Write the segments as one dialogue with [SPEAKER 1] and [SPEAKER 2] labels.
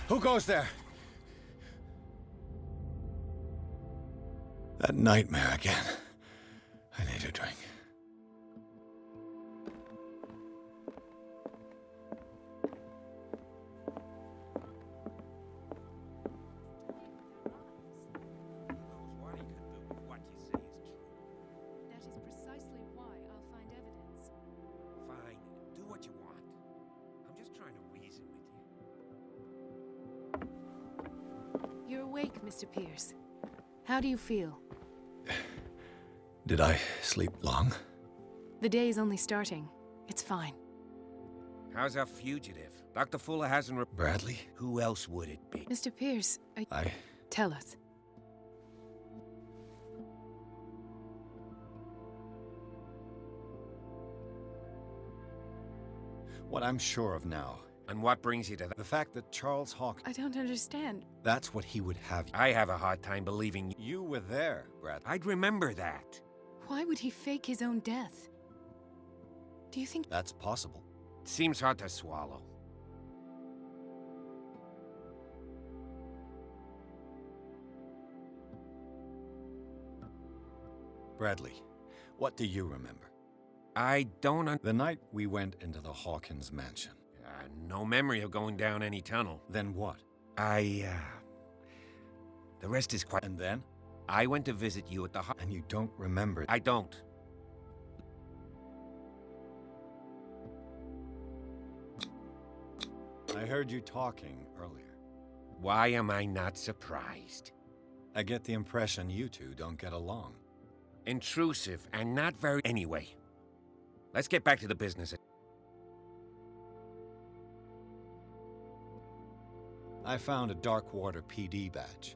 [SPEAKER 1] Who goes there? That nightmare again. I need a drink.
[SPEAKER 2] That is precisely why I'll find evidence.
[SPEAKER 3] Fine, do what you want. I'm just trying to reason with you.
[SPEAKER 2] You're awake, Mr. Pierce. How do you feel?
[SPEAKER 1] Did I sleep long?
[SPEAKER 2] The day's only starting. It's fine.
[SPEAKER 3] How's our fugitive? Dr. Fuller hasn't
[SPEAKER 1] Bradley?
[SPEAKER 3] Who else would it be?
[SPEAKER 2] Mr. Pierce,
[SPEAKER 1] I...
[SPEAKER 2] Tell us.
[SPEAKER 1] What I'm sure of now.
[SPEAKER 3] And what brings you to that?
[SPEAKER 1] The fact that Charles Hawkins...
[SPEAKER 2] I don't understand.
[SPEAKER 1] That's what he would have you.
[SPEAKER 3] I have a hard time believing
[SPEAKER 1] You were there, Brad.
[SPEAKER 3] I'd remember that.
[SPEAKER 2] Why would he fake his own death? Do you think...
[SPEAKER 1] That's possible.
[SPEAKER 3] It seems hard to swallow.
[SPEAKER 1] Bradley, what do you remember?
[SPEAKER 3] I don't
[SPEAKER 1] The night we went into the Hawkins mansion.
[SPEAKER 3] no memory of going down any tunnel.
[SPEAKER 1] Then what?
[SPEAKER 3] The rest is quite...
[SPEAKER 1] And then?
[SPEAKER 3] I went to visit you at the
[SPEAKER 1] And you don't remember...
[SPEAKER 3] I don't.
[SPEAKER 1] I heard you talking earlier.
[SPEAKER 3] Why am I not surprised?
[SPEAKER 1] I get the impression you two don't get along.
[SPEAKER 3] Intrusive and not very... Anyway, let's get back to the business.
[SPEAKER 1] I found a Darkwater PD badge.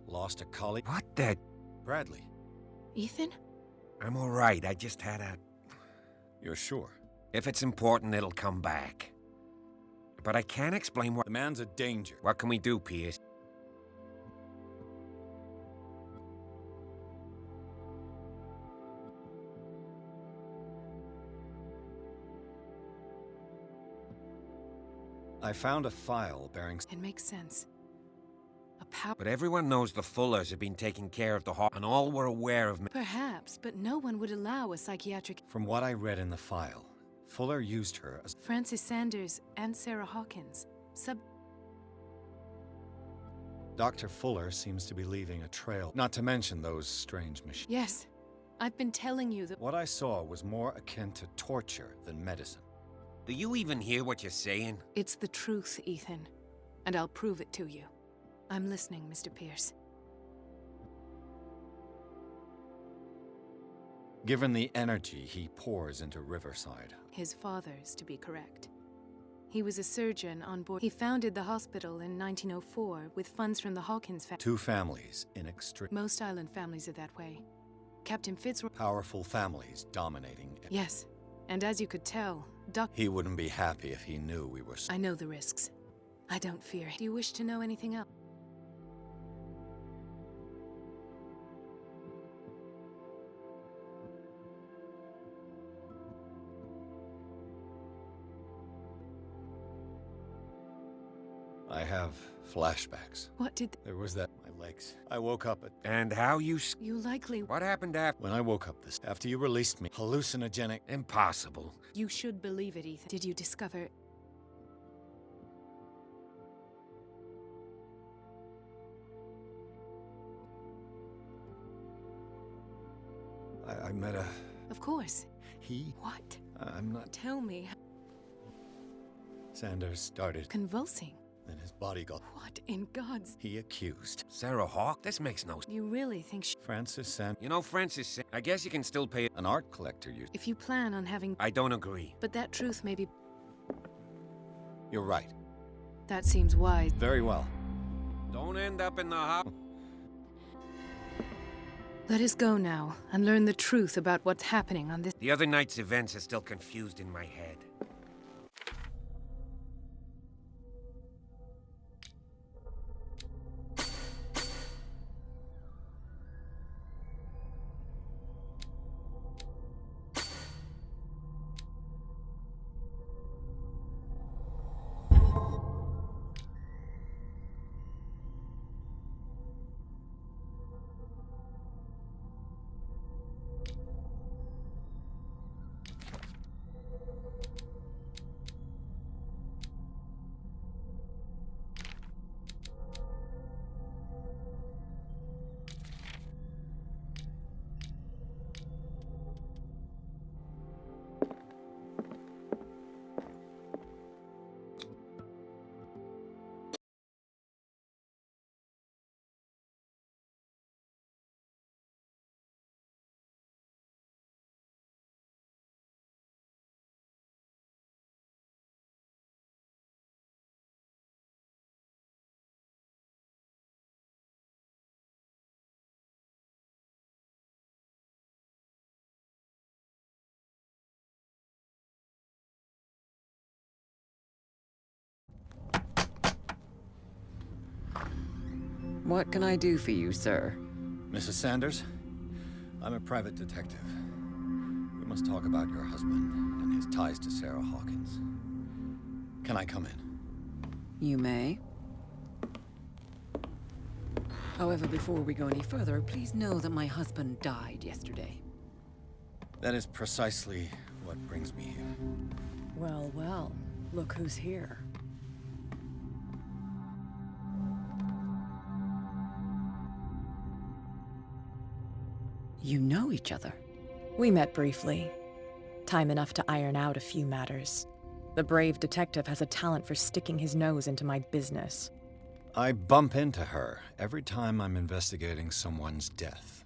[SPEAKER 1] Lost a colleague.
[SPEAKER 3] What the...
[SPEAKER 1] Bradley,
[SPEAKER 2] Ethan?
[SPEAKER 3] I'm all right. I just had a...
[SPEAKER 1] you're sure?
[SPEAKER 3] If it's important, it'll come back. But I can't explain what...
[SPEAKER 1] The man's a danger.
[SPEAKER 3] What can we do, Pierce?
[SPEAKER 1] I found a file bearing...
[SPEAKER 2] It makes sense. A power...
[SPEAKER 3] But everyone knows the Fullers have been taking care of the Hawk, and all were aware of me.
[SPEAKER 2] Perhaps, but no one would allow a psychiatric...
[SPEAKER 1] From what I read in the file, Fuller used her as...
[SPEAKER 2] Francis Sanders and Sarah Hawkins.
[SPEAKER 1] Dr. Fuller seems to be leaving a trail, not to mention those strange machines.
[SPEAKER 2] Yes. I've been telling you that...
[SPEAKER 1] What I saw was more akin to torture than medicine.
[SPEAKER 3] Do you even hear what you're saying?
[SPEAKER 2] It's the truth, Ethan. And I'll prove it to you. I'm listening, Mr. Pierce.
[SPEAKER 1] Given the energy he pours into Riverside...
[SPEAKER 2] His father's, to be correct. He was a surgeon on board. He founded the hospital in 1904 with funds from the Hawkins family.
[SPEAKER 1] Two families in extreme...
[SPEAKER 2] Most island families are that way. Captain Fitzroy...
[SPEAKER 1] Powerful families dominating...
[SPEAKER 2] Yes. And as you could tell,
[SPEAKER 1] He wouldn't be happy if he knew we were...
[SPEAKER 2] I know the risks. I don't fear. Do you wish to know anything else?
[SPEAKER 1] I have flashbacks.
[SPEAKER 2] What did...
[SPEAKER 1] There was that... My legs. I woke up at...
[SPEAKER 3] And how you...
[SPEAKER 2] You likely...
[SPEAKER 3] What happened after...
[SPEAKER 1] When I woke up after you released me, hallucinogenic...
[SPEAKER 3] Impossible.
[SPEAKER 2] You should believe it, Ethan. Did you discover...
[SPEAKER 1] I met a...
[SPEAKER 2] Of course.
[SPEAKER 1] He...
[SPEAKER 2] What?
[SPEAKER 1] I'm not...
[SPEAKER 2] Tell me.
[SPEAKER 1] Sanders started...
[SPEAKER 2] Convulsing.
[SPEAKER 1] Then his body got...
[SPEAKER 2] What in God's...
[SPEAKER 1] He accused...
[SPEAKER 3] Sarah Hawk? This makes no sense.
[SPEAKER 2] You really think
[SPEAKER 1] Francis Sanders...
[SPEAKER 3] You know, Francis, I guess you can still pay...
[SPEAKER 1] An art collector used...
[SPEAKER 2] If you plan on having...
[SPEAKER 3] I don't agree.
[SPEAKER 2] But that truth may be...
[SPEAKER 1] You're right.
[SPEAKER 2] That seems wise.
[SPEAKER 1] Very well.
[SPEAKER 3] Don't end up in the house.
[SPEAKER 2] Let us go now and learn the truth about what's happening on this...
[SPEAKER 3] The other night's events are still confused in my head.
[SPEAKER 4] What can I do for you, sir?
[SPEAKER 1] Mrs. Sanders, I'm a private detective. We must talk about your husband and his ties to Sarah Hawkins. Can I come in?
[SPEAKER 4] You may. However, before we go any further, please know that my husband died yesterday.
[SPEAKER 1] That is precisely what brings me here.
[SPEAKER 4] Well, well, look who's here. You know each other?
[SPEAKER 5] We met briefly. Time enough to iron out a few matters. The brave detective has a talent for sticking his nose into my business.
[SPEAKER 1] I bump into her every time I'm investigating someone's death.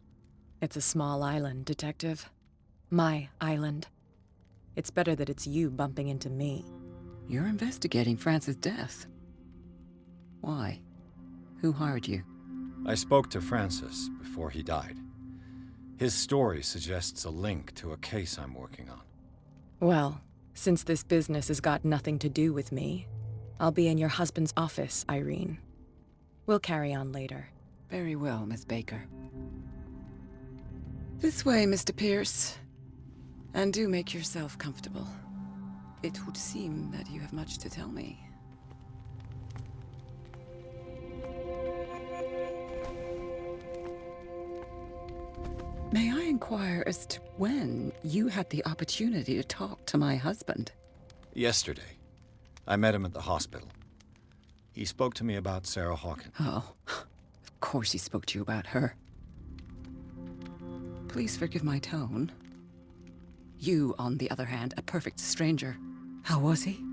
[SPEAKER 5] It's a small island, Detective. My island. It's better that it's you bumping into me.
[SPEAKER 4] You're investigating Francis' death. Why? Who hired you?
[SPEAKER 1] I spoke to Francis before he died. His story suggests a link to a case I'm working on.
[SPEAKER 5] Well, since this business has got nothing to do with me, I'll be in your husband's office, Irene. We'll carry on later.
[SPEAKER 4] Very well, Miss Baker. This way, Mr. Pierce. And do make yourself comfortable. It would seem that you have much to tell me. May I inquire as to when you had the opportunity to talk to my husband?
[SPEAKER 1] Yesterday, I met him at the hospital. He spoke to me about Sarah Hawkins.
[SPEAKER 4] Oh, of course he spoke to you about her. Please forgive my tone. You, on the other hand, a perfect stranger. How was he?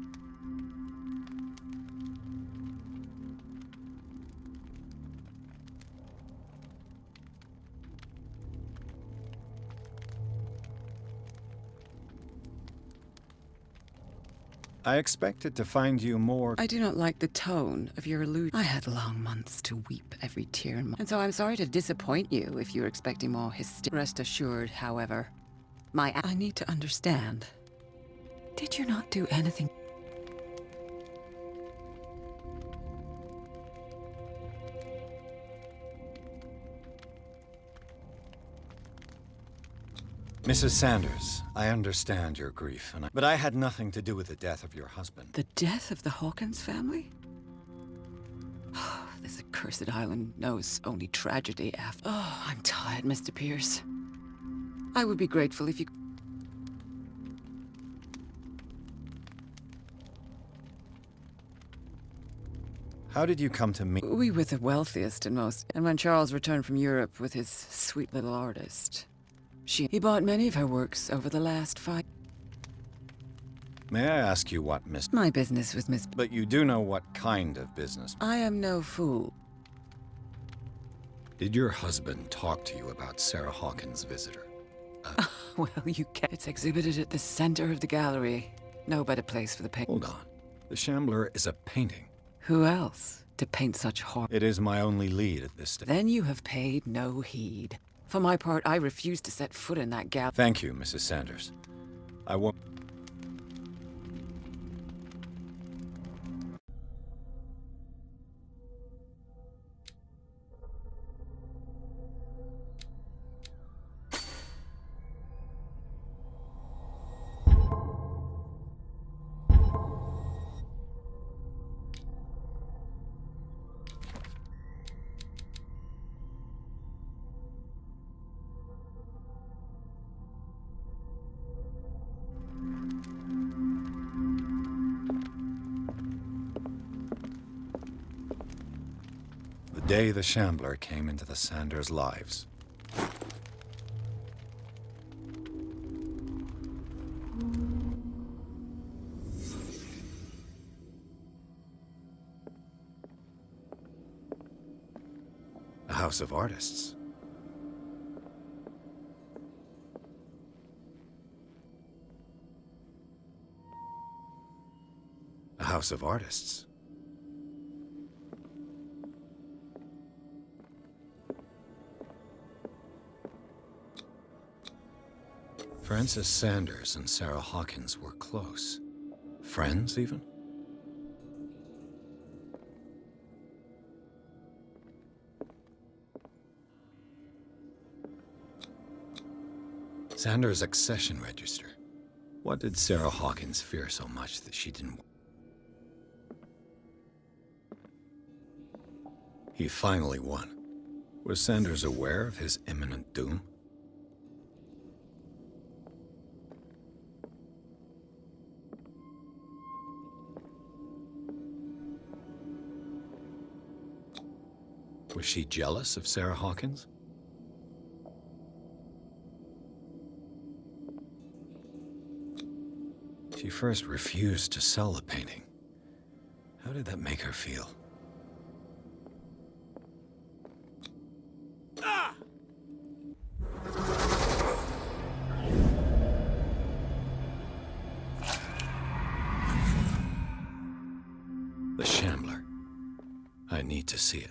[SPEAKER 1] I expected to find you more...
[SPEAKER 4] I do not like the tone of your allusion. I had long months to weep every tear in my... And so I'm sorry to disappoint you if you're expecting more hysteria. Rest assured, however, I need to understand. Did you not do anything?
[SPEAKER 1] Mrs. Sanders, I understand your grief, but I had nothing to do with the death of your husband.
[SPEAKER 4] The death of the Hawkins family? This accursed island knows only tragedy after... Oh, I'm tired, Mr. Pierce. I would be grateful if you...
[SPEAKER 1] How did you come to me?
[SPEAKER 4] We were the wealthiest and most... And when Charles returned from Europe with his sweet little artist... He bought many of her works over the last 5...
[SPEAKER 1] May I ask you what, Miss...
[SPEAKER 4] My business with Miss...
[SPEAKER 1] But you do know what kind of business.
[SPEAKER 4] I am no fool.
[SPEAKER 1] Did your husband talk to you about Sarah Hawkins' visitor?
[SPEAKER 4] Well, you can. It's exhibited at the center of the gallery. No better place for the paint.
[SPEAKER 1] Hold on. The Shambler is a painting.
[SPEAKER 4] Who else to paint such horror?
[SPEAKER 1] It is my only lead at this stage.
[SPEAKER 4] Then you have paid no heed. For my part, I refuse to set foot in that gallery.
[SPEAKER 1] Thank you, Mrs. Sanders. I won't... The day the Shambler came into the Sanders' lives. A house of artists. A house of artists. Francis Sanders and Sarah Hawkins were close. Friends, even? Sanders' accession register. What did Sarah Hawkins fear so much that she didn't... He finally won. Was Sanders aware of his imminent doom? Was she jealous of Sarah Hawkins? She first refused to sell the painting. How did that make her feel? The Shambler. I need to see it.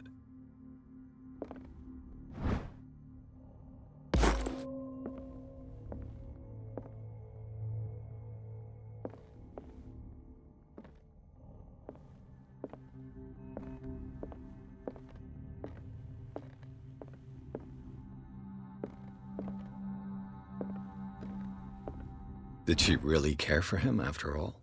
[SPEAKER 1] Did she really care for him after all?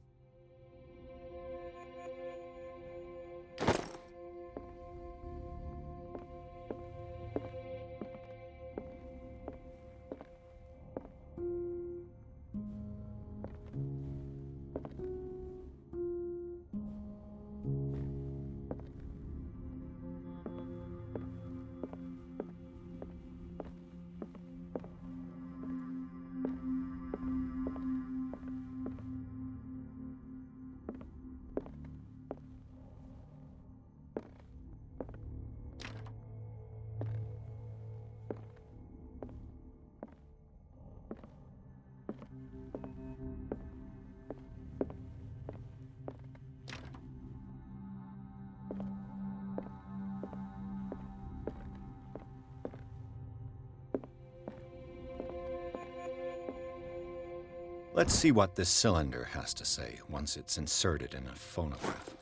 [SPEAKER 1] Let's see what this cylinder has to say once it's inserted in a phonograph.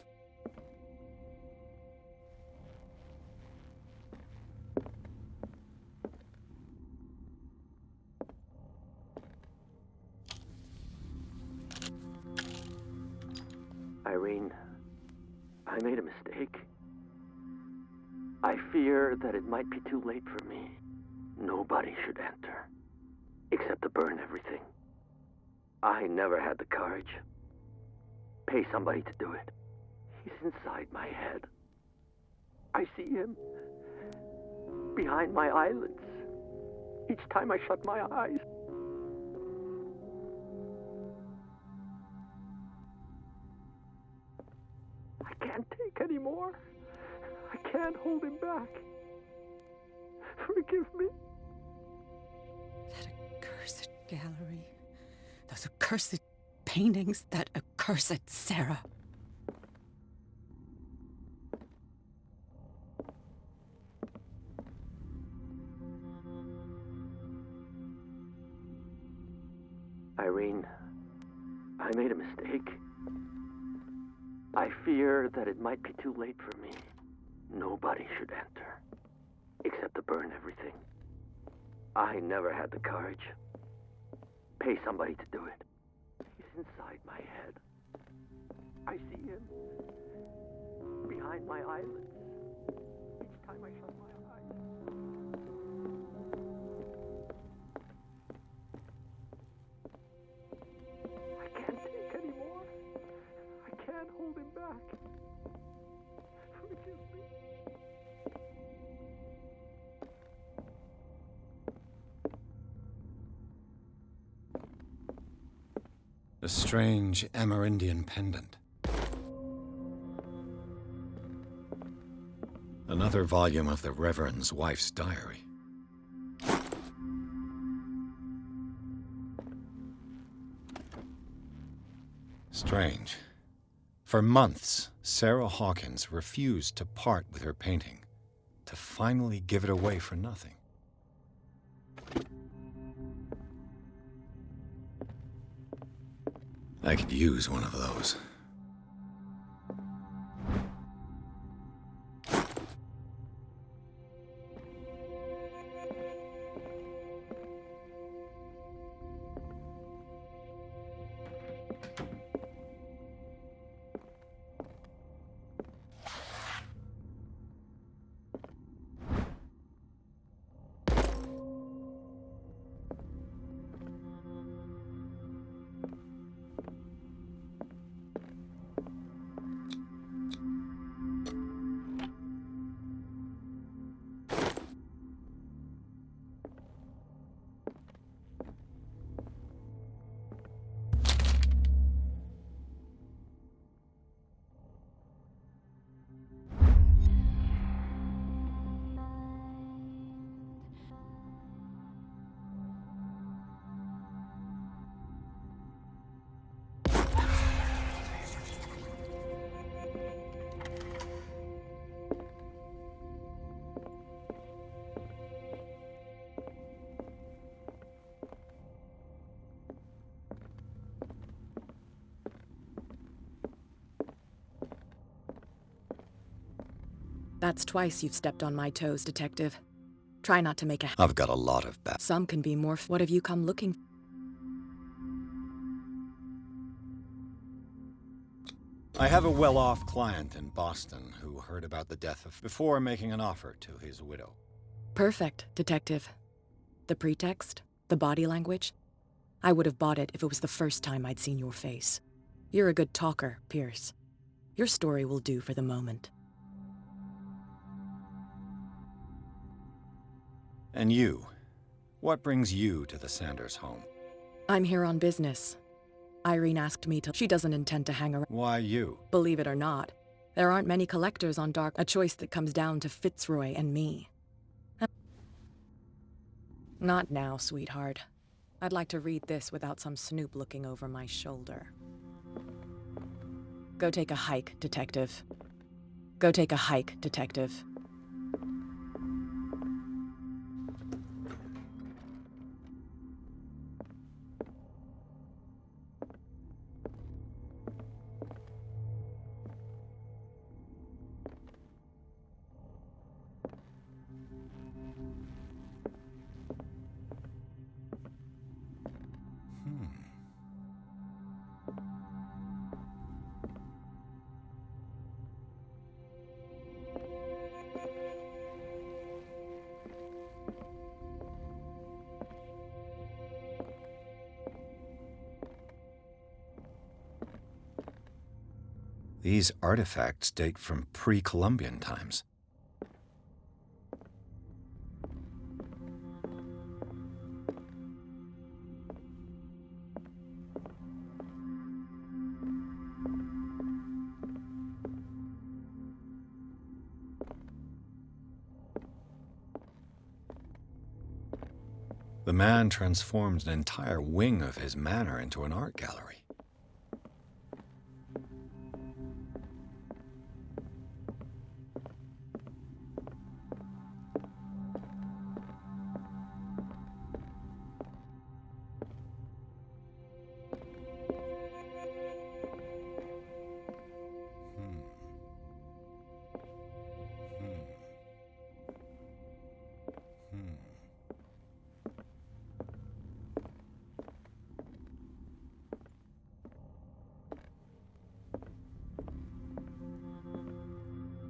[SPEAKER 6] Irene, I made a mistake. I fear that it might be too late for me. Nobody should enter, except to burn everything. I never had the courage. Pay somebody to do it. He's inside my head. I see him behind my eyelids each time I shut my eyes. I can't take any more. I can't hold him back. Forgive me.
[SPEAKER 4] That accursed gallery. Those accursed paintings, that accursed Sarah.
[SPEAKER 6] Irene, I made a mistake. I fear that it might be too late for me. Nobody should enter, except to burn everything. I never had the courage. Pay somebody to do it. He's inside my head. I see him behind my eyelids each time I shut my eyes. I can't take any more. I can't hold him back. Forgive me.
[SPEAKER 1] A strange Amerindian pendant. Another volume of the Reverend's wife's diary. Strange. For months, Sarah Hawkins refused to part with her painting, to finally give it away for nothing. I could use one of those.
[SPEAKER 5] That's twice you've stepped on my toes, Detective. Try not to make a...
[SPEAKER 1] I've got a lot of bad.
[SPEAKER 5] Some can be more... What have you come looking for?
[SPEAKER 1] I have a well-off client in Boston who heard about the death of... before making an offer to his widow.
[SPEAKER 5] Perfect, Detective. The pretext? The body language? I would have bought it if it was the first time I'd seen your face. You're a good talker, Pierce. Your story will do for the moment.
[SPEAKER 1] And you? What brings you to the Sanders home?
[SPEAKER 5] I'm here on business. Irene asked me to... She doesn't intend to hang around.
[SPEAKER 1] Why you?
[SPEAKER 5] Believe it or not, there aren't many collectors on Dark... A choice that comes down to Fitzroy and me. Not now, sweetheart. I'd like to read this without some snoop looking over my shoulder. Go take a hike, Detective. Go take a hike, Detective.
[SPEAKER 1] These artifacts date from pre-Columbian times. The man transformed an entire wing of his manor into an art gallery.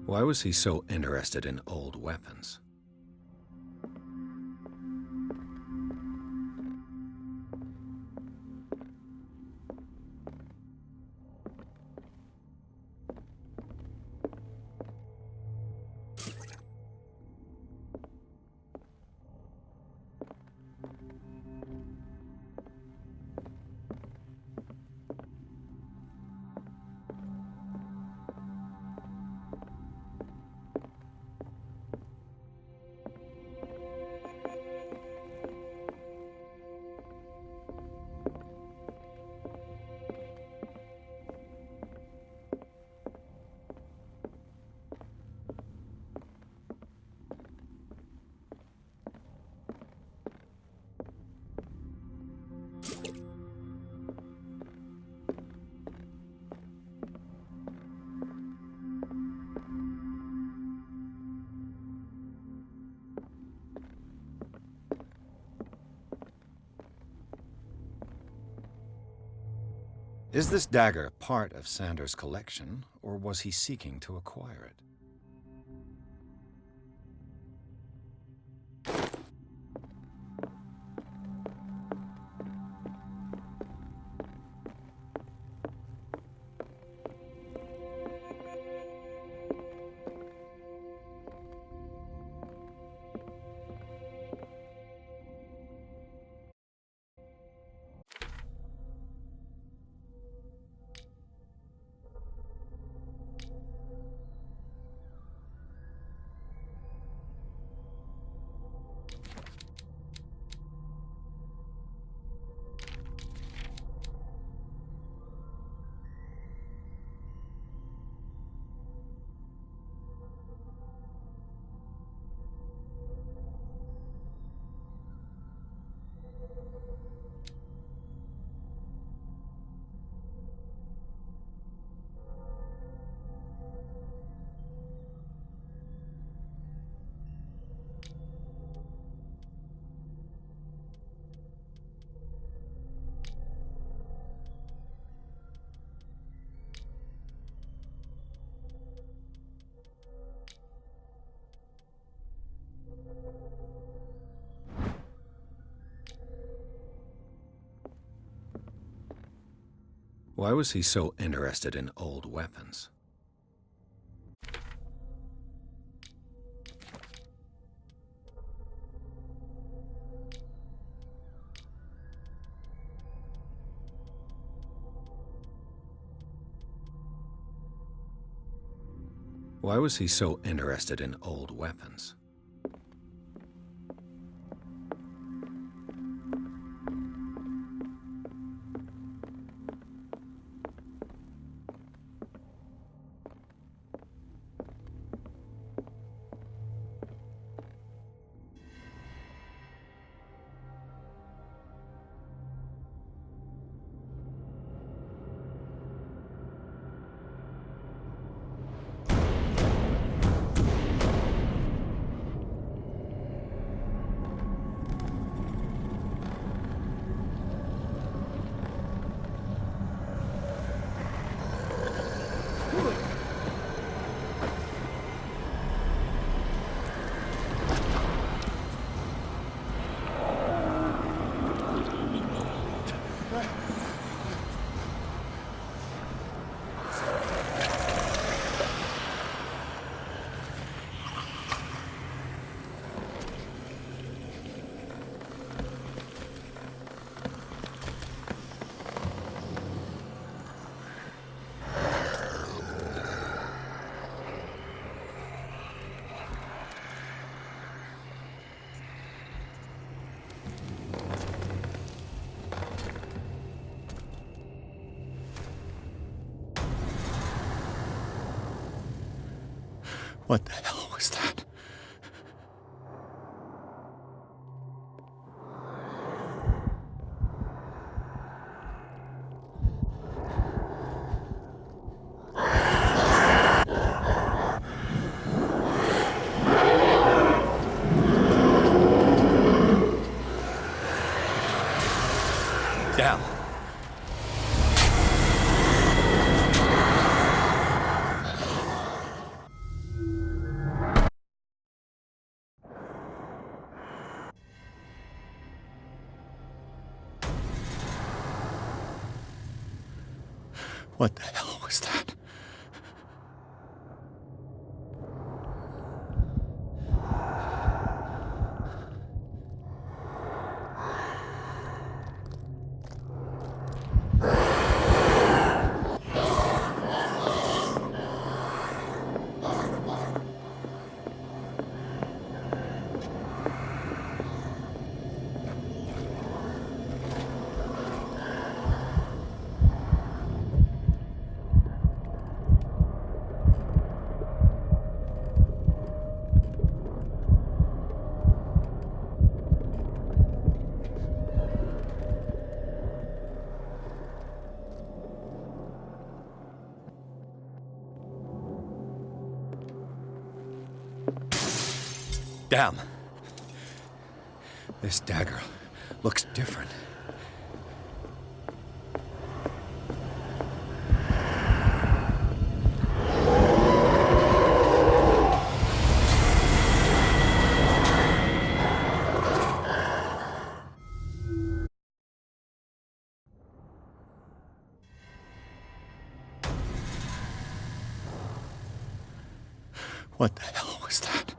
[SPEAKER 1] Why was he so interested in old weapons? Is this dagger part of Sanders' collection, or was he seeking to acquire it? Why was he so interested in old weapons? Why was he so interested in old weapons? What the hell was that? Down. What the hell was that? Damn. This dagger looks different. What the hell was that?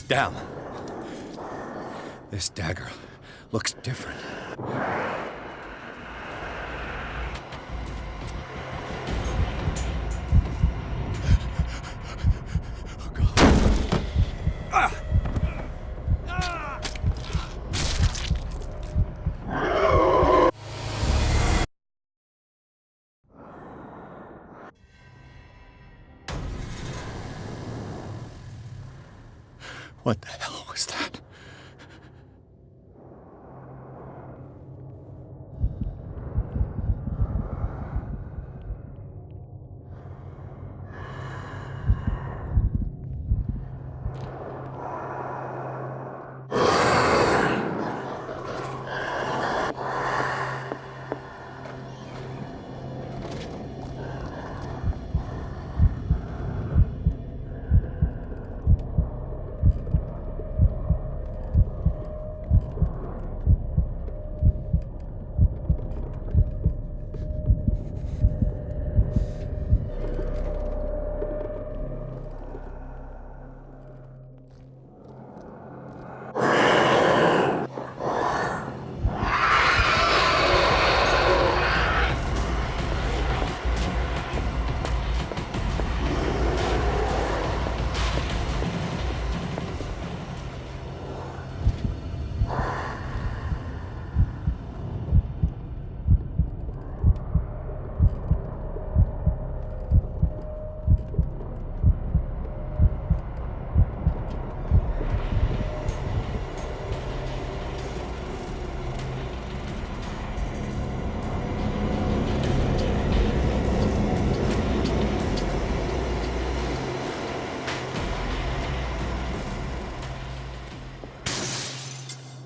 [SPEAKER 1] Damn. This dagger looks different. Oh, God. Ah! What the hell was that?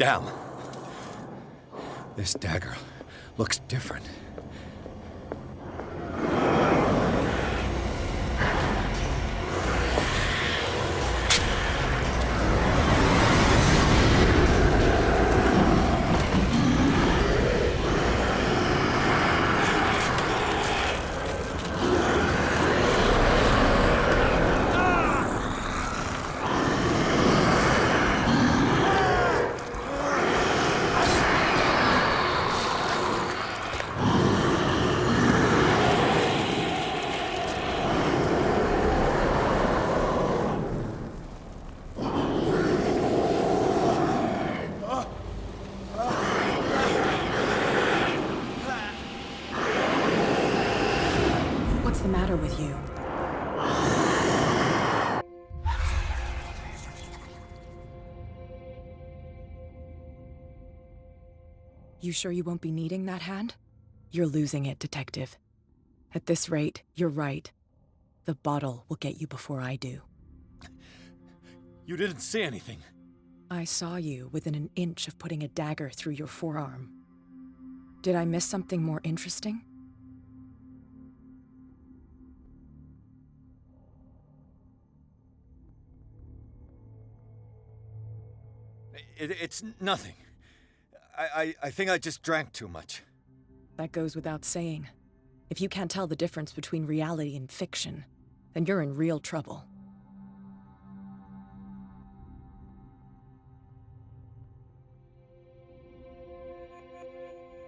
[SPEAKER 1] Damn. This dagger looks different.
[SPEAKER 5] What's the matter with you? You sure you won't be needing that hand? You're losing it, Detective. At this rate, you're right. The bottle will get you before I do.
[SPEAKER 1] You didn't see anything.
[SPEAKER 5] I saw you within an inch of putting a dagger through your forearm. Did I miss something more interesting?
[SPEAKER 1] It's nothing. I think I just drank too much.
[SPEAKER 5] That goes without saying. If you can't tell the difference between reality and fiction, then you're in real trouble.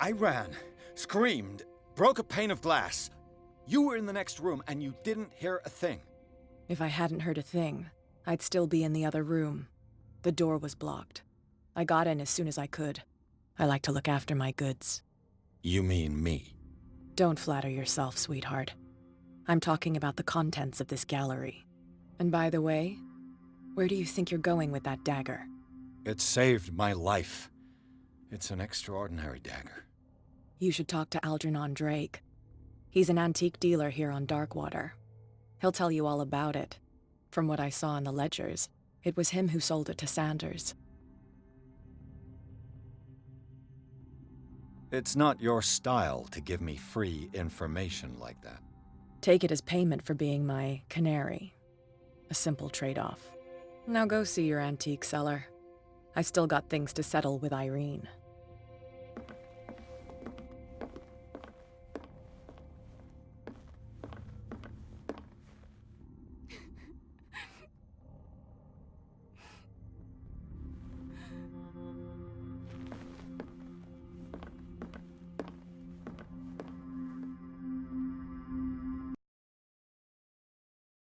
[SPEAKER 1] I ran, screamed, broke a pane of glass. You were in the next room and you didn't hear a thing.
[SPEAKER 5] If I hadn't heard a thing, I'd still be in the other room. The door was blocked. I got in as soon as I could. I like to look after my goods.
[SPEAKER 1] You mean me?
[SPEAKER 5] Don't flatter yourself, sweetheart. I'm talking about the contents of this gallery. And by the way, where do you think you're going with that dagger?
[SPEAKER 1] It saved my life. It's an extraordinary dagger.
[SPEAKER 5] You should talk to Algernon Drake. He's an antique dealer here on Darkwater. He'll tell you all about it. From what I saw in the ledgers, it was him who sold it to Sanders.
[SPEAKER 1] It's not your style to give me free information like that.
[SPEAKER 5] Take it as payment for being my canary. A simple trade-off. Now go see your antique seller. I've still got things to settle with Irene.